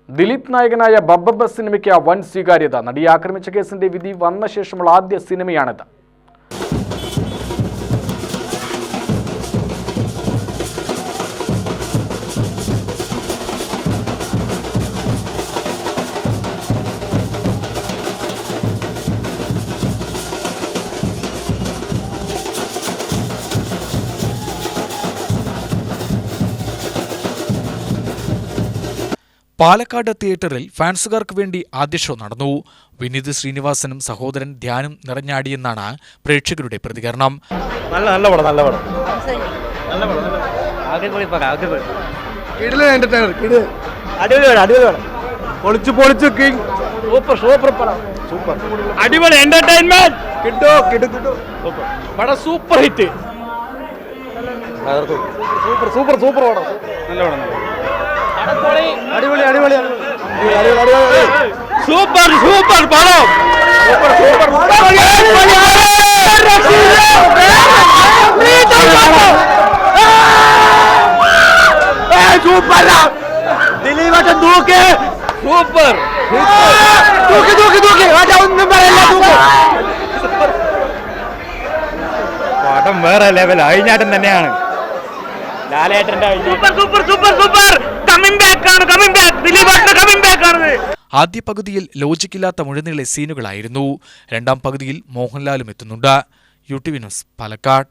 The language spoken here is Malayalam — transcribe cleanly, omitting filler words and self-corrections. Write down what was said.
ദിലീപ് നായകനായ ബബ്ബബ്ബ സിനിമയ്ക്ക് വൻ സ്വീകാര്യത. നടിയെ ആക്രമിച്ച കേസിന്റെ വിധി വന്ന ശേഷമുള്ള ആദ്യ സിനിമയാണിത്. പാലക്കാട് തിയേറ്ററിൽ ഫാൻസുകാർക്ക് വേണ്ടി ആദ്യ ഷോ നടന്നു. വിനീത് ശ്രീനിവാസനും സഹോദരൻ ധ്യാനും നിറഞ്ഞാടിയെന്നാണ് പ്രേക്ഷകരുടെ പ്രതികരണം. സൂപ്പർ ഹിറ്റ്, സൂപ്പർ സൂപ്പർ അടിപൊളി അടിപൊളി സൂപ്പർ സൂപ്പർ പടം, സൂപ്പർ സൂപ്പർ സൂപ്പർ ദിലീപേട്ടൻ തൂക്ക്, സൂപ്പർ തൂക്കി തൂക്കി തൂക്കി ഒന്നും പറയില്ല. പടം വേറെ ലെവൽ അഴിഞ്ഞാട്ടം തന്നെയാണ്. ആദ്യ പകുതിയിൽ ലോജിക്കില്ലാത്ത മുഴുനീള സീനുകളായിരുന്നു. രണ്ടാം പകുതിയിൽ മോഹൻലാലും എത്തുന്നുണ്ട്. UTV news, Palakkad.